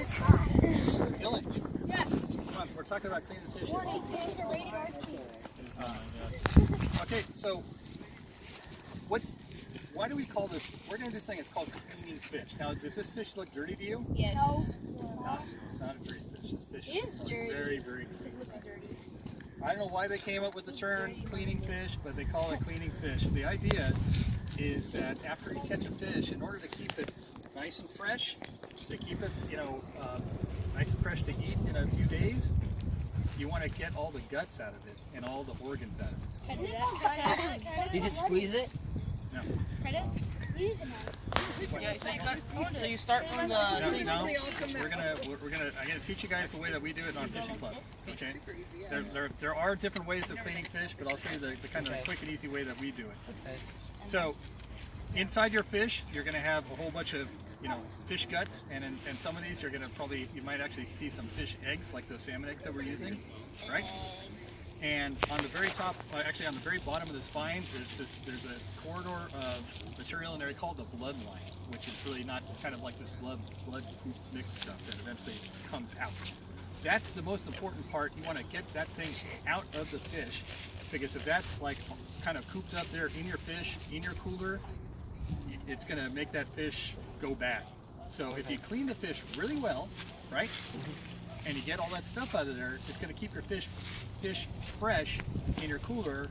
Dylan. Yeah. Come on, we're talking about cleaning fish. Okay, so why do we call this? We're gonna do this thing. It's called cleaning fish. Now, does this fish look dirty to you? Yes. No. It's not. It's not a dirty fish. This fish is dirty. very, very clean. It looks dirty. I don't know why they came up with the term cleaning fish, but they call it cleaning fish. The idea is that after you catch a fish, in order to keep it nice and fresh, to keep it, nice and fresh to eat in a few days, you want to get all the guts out of it and all the organs out of it. Can I do that? You just squeeze it? No. Credit? Use it. Yeah, so you start from the... I'm gonna teach you guys the way that we do it on Fishing Club. Okay. There are different ways of cleaning fish, but I'll show you the kind of quick and easy way that we do it. Okay. So, inside your fish, you're gonna have a whole bunch of fish guts, and some of these you might actually see some fish eggs, like those salmon eggs that we're using, right? And on the very top, actually on the very bottom of the spine, there's a corridor of material in there called the blood line, which is really not, it's kind of like this blood mixed stuff that eventually comes out. That's the most important part. You want to get that thing out of the fish, because if that's like kind of cooped up there in your fish, in your cooler, it's going to make that fish go bad. So if you clean the fish really well, right, and you get all that stuff out of there, it's going to keep your fish fresh in your cooler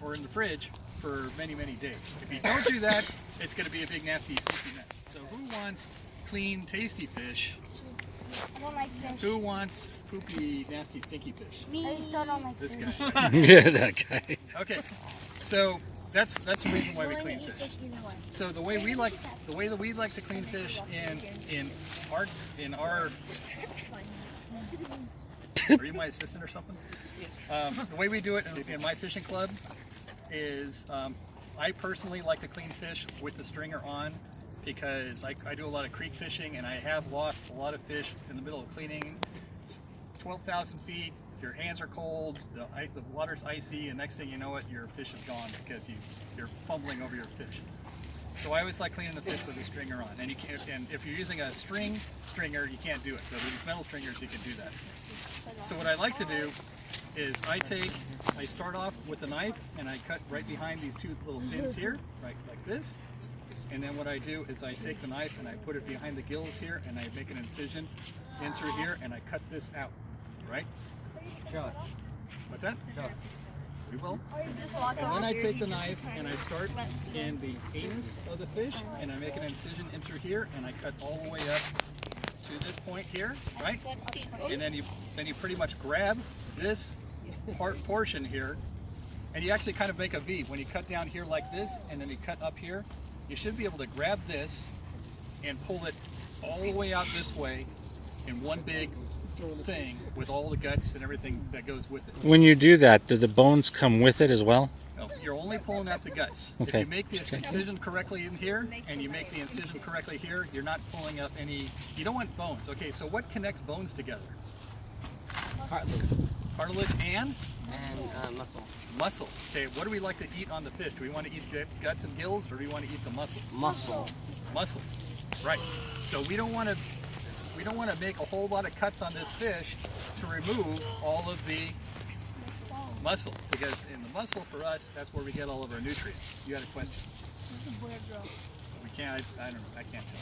or in the fridge for many, many days. If you don't do that, it's going to be a big, nasty, sticky mess. So who wants clean, tasty fish? I don't like fish. Who wants poopy, nasty, stinky fish? Me. I still don't like this fish. guy. Yeah, that guy. Okay, so that's the reason why we clean fish. So the way that we like to clean fish in our are you my assistant or something? The way we do it in my fishing club is I personally like to clean fish with the stringer on, because I do a lot of creek fishing, and I have lost a lot of fish in the middle of cleaning. It's 12,000 feet, your hands are cold, the water's icy, and next thing you know it, your fish is gone because you're fumbling over your fish. So I always like cleaning the fish with a stringer on, and if you're using a stringer, you can't do it. But with these metal stringers, you can do that. So what I like to do is I start off with a knife, and I cut right behind these two little pins here, right like this. And then what I do is I take the knife and I put it behind the gills here, and I make an incision in through here, and I cut this out, right? Show it. What's that? Show it. We will. And then I take the knife and I start in the anus of the fish, and I make an incision in through here, and I cut all the way up to this point here, right? And then you pretty much grab this portion here, and you actually kind of make a V. When you cut down here like this, and then you cut up here, you should be able to grab this and pull it all the way out this way in one big thing with all the guts and everything that goes with it. When you do that, do the bones come with it as well? No, you're only pulling out the guts. Okay. If you make this incision correctly in here, and you make the incision correctly here, you're not pulling up any, you don't want bones. Okay, so what connects bones together? Cartilage. Cartilage and? And muscle. Muscle. Okay, what do we like to eat on the fish? Do we want to eat guts and gills, or do we want to eat the muscle? Muscle. Muscle. Right. So we don't want to make a whole lot of cuts on this fish to remove all of the muscle, because in the muscle for us, that's where we get all of our nutrients. You had a question? We can't. I don't know. I can't tell.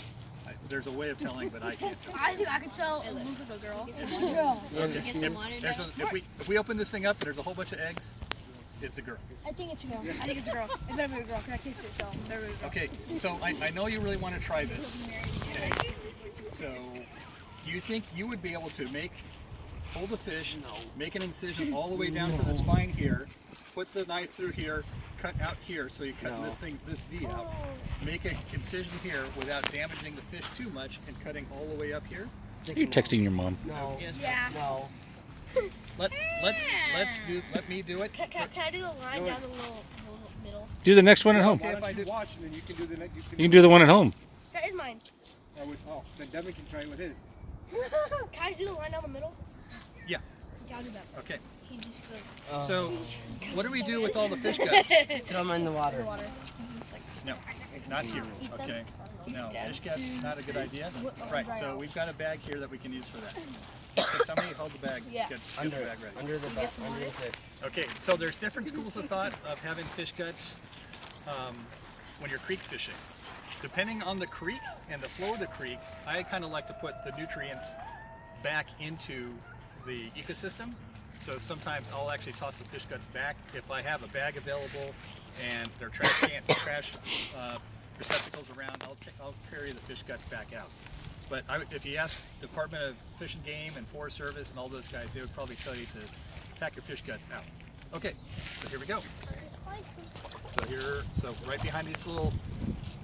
There's a way of telling, but I can't tell. I think I can tell. It looks like a girl. If we open this thing up and there's a whole bunch of eggs, it's a girl. I think it's a girl. I think it's a girl. It better be a girl, because I tasted it, so it better be a girl. Okay, so I know you really want to try this. Okay. So, do you think you would be able to pull the fish, make an incision all the way down to the spine here, put the knife through here, cut out here, so you cut this V out, make an incision here without damaging the fish too much, and cutting all the way up here? You're texting your mom. No. Yeah. No. Let me do it. Can I do a line down the little middle? Do the next one at home. Why don't you watch, and then you can do the next. You can do the one at home. That is mine. Then Devin can try it with his. Can I just do the line down the middle? Yeah. Yeah, I'll do that. Okay. He just goes. So, what do we do with all the fish guts? Throw them in the water. No, not here. Okay. No, fish guts, not a good idea. Right, so we've got a bag here that we can use for that. Okay, somebody hold the bag. Yeah. Get the Under, bag ready. under the fish. Okay, so there's different schools of thought of having fish guts when you're creek fishing. Depending on the creek and the flow of the creek, I kind of like to put the nutrients back into the ecosystem. So sometimes I'll actually toss the fish guts back if I have a bag available and there are trash receptacles around. I'll carry the fish guts back out. But if you ask Department of Fish and Game and Forest Service and all those guys, they would probably tell you to pack your fish guts out. Okay, so here we go. So right behind these little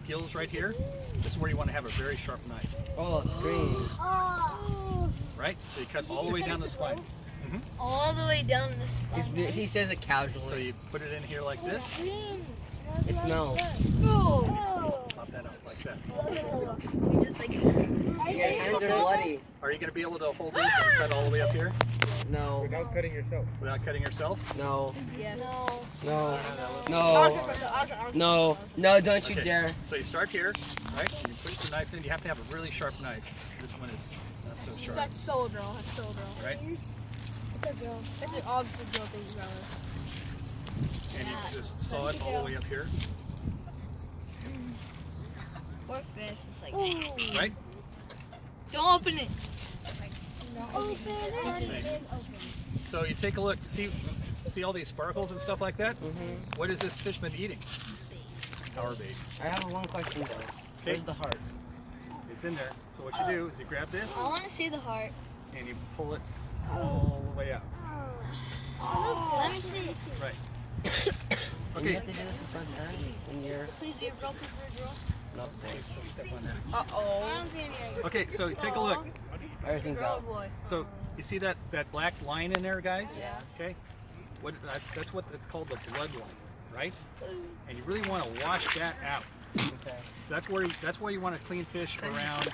gills right here, this is where you want to have a very sharp knife. Oh, it's green. Right? So you cut all the way down the spine. All the way down the spine. He says it casually. So you put it in here like this. It smells. Pop that out like that. We just like Your hands are bloody. Are you going to be able to hold this and cut all the way up here No. Without cutting yourself. without cutting yourself? No. Yes. No. I'll No. try myself. I'll try. No. No, don't you Okay, dare. so you start here, right? You push the knife in. You have to have a really sharp knife. This one is not so sharp, That's so a girl. That's so a girl. right? It's a girl. It's an obviously girl thing about us. And you just saw it all the way up here, poor fish. It's like, right? don't open it. So you take a look, see all these sparkles and stuff like that? What is this fish been eating? Power bait. I have one question though. Okay. Where's the heart? It's in there. So what you do is you grab this I want to see the heart. and you pull it all the way out. Let me see. Right. And you Okay. have to do this in front of when you're Please be a girl. Please be a girl. not Step on that. Uh-oh. I don't see any eggs. Okay, so take a look. everything's Girl, out. boy. So you see that black line in there, guys? Yeah. Okay. That's what it's called, the blood line, right? And you really want to wash that out. Okay. So that's why you want to clean fish around.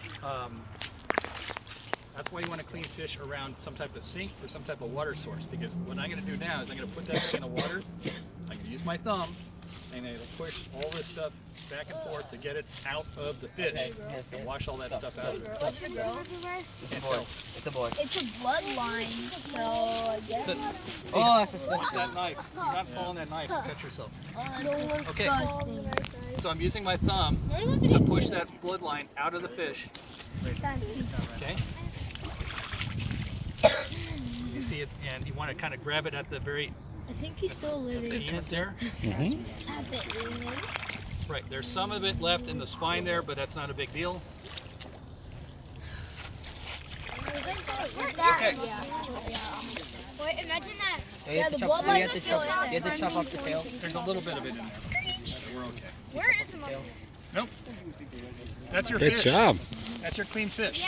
That's why you want to clean fish around some type of sink or some type of water source. Because what I'm going to do now is I'm going to put that thing in the water. I'm going to use my thumb, and I'm going to push all this stuff back and forth to get it out of the fish and wash all that stuff out of it. What's your girl? It's a boy. It's a boy. It's a bloodline, so I guess. So, Oh, that's use disgusting. that knife. Do not fall on that knife and cut yourself. Oh, Okay. disgusting. So I'm using my thumb to push that bloodline out of the fish. Okay. You see it, and you want to kind of grab it at the very I think he's still the living. penis there. At the end. Right. There's some of it left in the spine there, but that's not a big deal. Okay. Wait, imagine that. You have to chop. You have to chop. You have to chop off the tail. There's a little bit of it in there. So we're okay. Where is the muscle? Nope. That's your Good fish. job. That's your clean fish. Yay!